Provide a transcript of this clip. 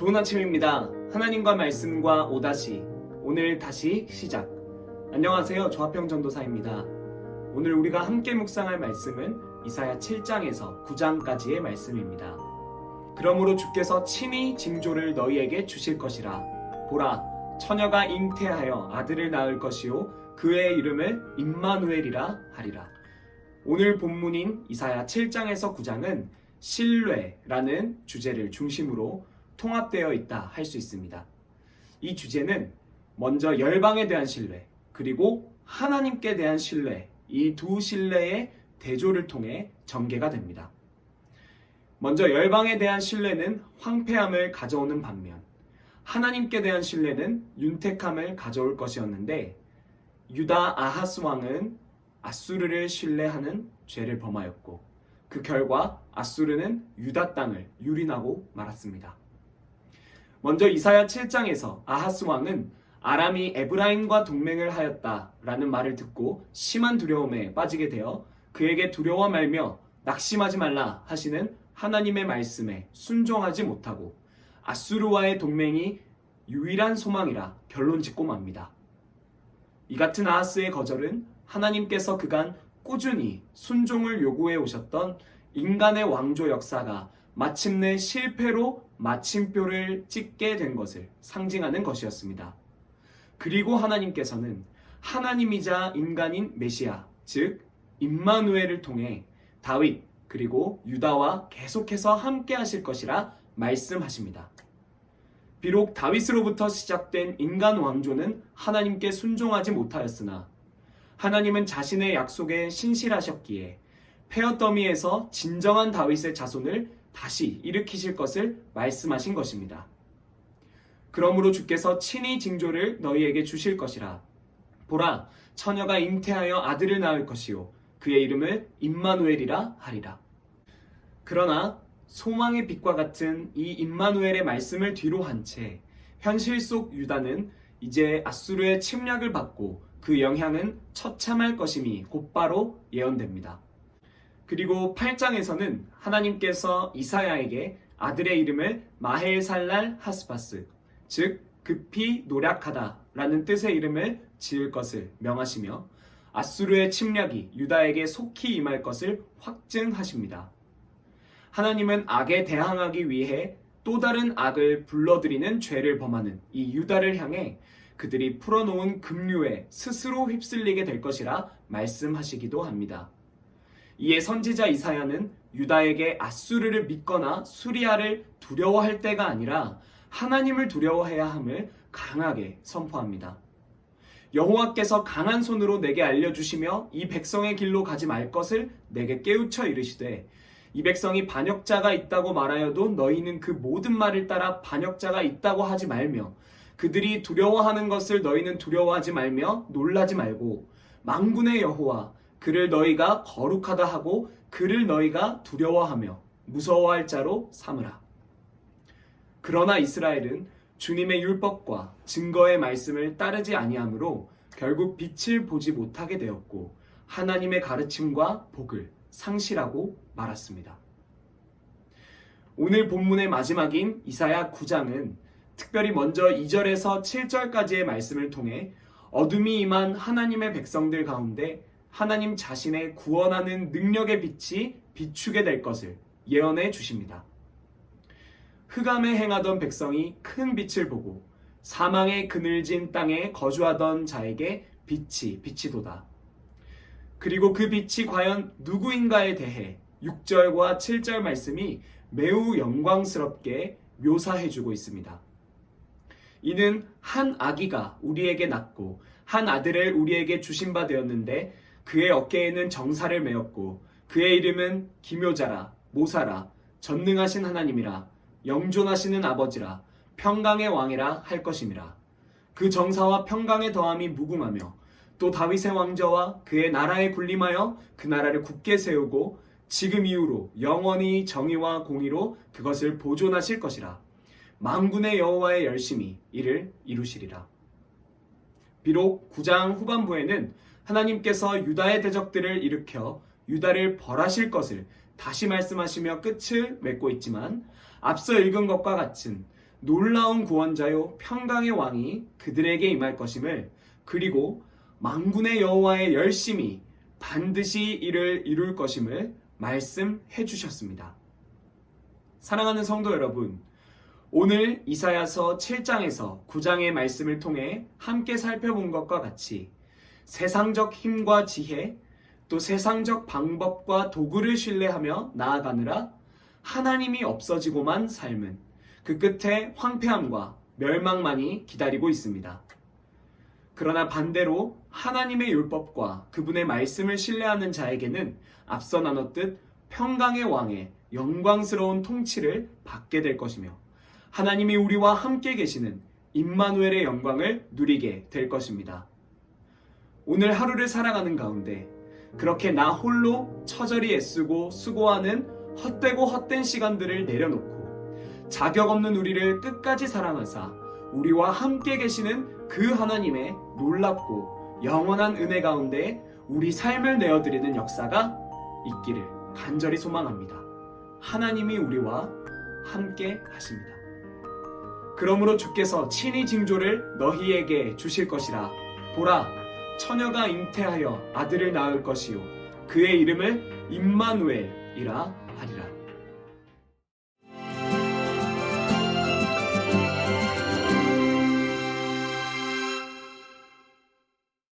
좋은 아침입니다. 하나님과 말씀과 오다시 오늘 다시 시작. 안녕하세요. 조합형 전도사입니다. 오늘 우리가 함께 묵상할 말씀은 이사야 7장에서 9장까지의 말씀입니다. 그러므로 주께서 친히 징조를 너희에게 주실 것이라. 보라, 처녀가 잉태하여 아들을 낳을 것이요 그의 이름을 임마누엘이라 하리라. 오늘 본문인 이사야 7장에서 9장은 신뢰라는 주제를 중심으로 통합되어 있다 할 수 있습니다. 이 주제는 먼저 열방에 대한 신뢰, 그리고 하나님께 대한 신뢰, 이 두 신뢰의 대조를 통해 전개가 됩니다. 먼저 열방에 대한 신뢰는 황폐함을 가져오는 반면 하나님께 대한 신뢰는 윤택함을 가져올 것이었는데, 유다 아하스 왕은 아수르를 신뢰하는 죄를 범하였고 그 결과 아수르는 유다 땅을 유린하고 말았습니다. 먼저 이사야 7장에서 아하스 왕은 아람이 에브라임과 동맹을 하였다라는 말을 듣고 심한 두려움에 빠지게 되어 그에게 두려워 말며 낙심하지 말라 하시는 하나님의 말씀에 순종하지 못하고 아수르와의 동맹이 유일한 소망이라 결론 짓고 맙니다. 이 같은 아하스의 거절은 하나님께서 그간 꾸준히 순종을 요구해 오셨던 인간의 왕조 역사가 마침내 실패로 마침표를 찍게 된 것을 상징하는 것이었습니다. 그리고 하나님께서는 하나님이자 인간인 메시아, 즉 임마누엘을 통해 다윗 그리고 유다와 계속해서 함께 하실 것이라 말씀하십니다. 비록 다윗으로부터 시작된 인간 왕조는 하나님께 순종하지 못하였으나 하나님은 자신의 약속에 신실하셨기에 페어더미에서 진정한 다윗의 자손을 다시 일으키실 것을 말씀하신 것입니다. 그러므로 주께서 친히 징조를 너희에게 주실 것이라. 보라, 처녀가 잉태하여 아들을 낳을 것이요 그의 이름을 임마누엘이라 하리라. 그러나 소망의 빛과 같은 이 임마누엘의 말씀을 뒤로 한 채 현실 속 유다는 이제 아수르의 침략을 받고 그 영향은 처참할 것임이 곧바로 예언됩니다. 그리고 8장에서는 하나님께서 이사야에게 아들의 이름을 마헬살랄 하스바스, 즉 급히 노력하다 라는 뜻의 이름을 지을 것을 명하시며 아수르의 침략이 유다에게 속히 임할 것을 확증하십니다. 하나님은 악에 대항하기 위해 또 다른 악을 불러들이는 죄를 범하는 이 유다를 향해 그들이 풀어놓은 급류에 스스로 휩쓸리게 될 것이라 말씀하시기도 합니다. 이에 선지자 이사야는 유다에게 아수르를 믿거나 수리아를 두려워할 때가 아니라 하나님을 두려워해야 함을 강하게 선포합니다. 여호와께서 강한 손으로 내게 알려주시며 이 백성의 길로 가지 말 것을 내게 깨우쳐 이르시되 이 백성이 반역자가 있다고 말하여도 너희는 그 모든 말을 따라 반역자가 있다고 하지 말며 그들이 두려워하는 것을 너희는 두려워하지 말며 놀라지 말고 만군의 여호와 그를 너희가 거룩하다 하고 그를 너희가 두려워하며 무서워할 자로 삼으라. 그러나 이스라엘은 주님의 율법과 증거의 말씀을 따르지 아니하므로 결국 빛을 보지 못하게 되었고 하나님의 가르침과 복을 상실하고 말았습니다. 오늘 본문의 마지막인 이사야 9장은 특별히 먼저 2절에서 7절까지의 말씀을 통해 어둠이 임한 하나님의 백성들 가운데 하나님 자신의 구원하는 능력의 빛이 비추게 될 것을 예언해 주십니다. 흑암에 행하던 백성이 큰 빛을 보고 사망의 그늘진 땅에 거주하던 자에게 빛이 비치도다. 그리고 그 빛이 과연 누구인가에 대해 6절과 7절 말씀이 매우 영광스럽게 묘사해 주고 있습니다. 이는 한 아기가 우리에게 낳고 한 아들을 우리에게 주신 바 되었는데 그의 어깨에는 정사를 메었고 그의 이름은 기묘자라 모사라 전능하신 하나님이라 영존하시는 아버지라 평강의 왕이라 할 것임이라. 그 정사와 평강의 더함이 무궁하며 또 다윗의 왕좌와 그의 나라에 군림하여 그 나라를 굳게 세우고 지금 이후로 영원히 정의와 공의로 그것을 보존하실 것이라. 만군의 여호와의 열심히 이를 이루시리라. 비록 9장 후반부에는 하나님께서 유다의 대적들을 일으켜 유다를 벌하실 것을 다시 말씀하시며 끝을 맺고 있지만 앞서 읽은 것과 같은 놀라운 구원자요 평강의 왕이 그들에게 임할 것임을, 그리고 만군의 여호와의 열심히 반드시 이를 이룰 것임을 말씀해 주셨습니다. 사랑하는 성도 여러분, 오늘 이사야서 7장에서 9장의 말씀을 통해 함께 살펴본 것과 같이 세상적 힘과 지혜, 또 세상적 방법과 도구를 신뢰하며 나아가느라 하나님이 없어지고만 삶은 그 끝에 황폐함과 멸망만이 기다리고 있습니다. 그러나 반대로 하나님의 율법과 그분의 말씀을 신뢰하는 자에게는 앞서 나눴듯 평강의 왕의 영광스러운 통치를 받게 될 것이며, 하나님이 우리와 함께 계시는 임마누엘의 영광을 누리게 될 것입니다. 오늘 하루를 살아가는 가운데 그렇게 나 홀로 처절히 애쓰고 수고하는 헛되고 헛된 시간들을 내려놓고 자격 없는 우리를 끝까지 사랑하사 우리와 함께 계시는 그 하나님의 놀랍고 영원한 은혜 가운데 우리 삶을 내어드리는 역사가 있기를 간절히 소망합니다. 하나님이 우리와 함께 하십니다. 그러므로 주께서 친히 징조를 너희에게 주실 것이라. 보라, 처녀가 잉태하여 아들을 낳을 것이요 그의 이름을 임마누엘이라 하리라.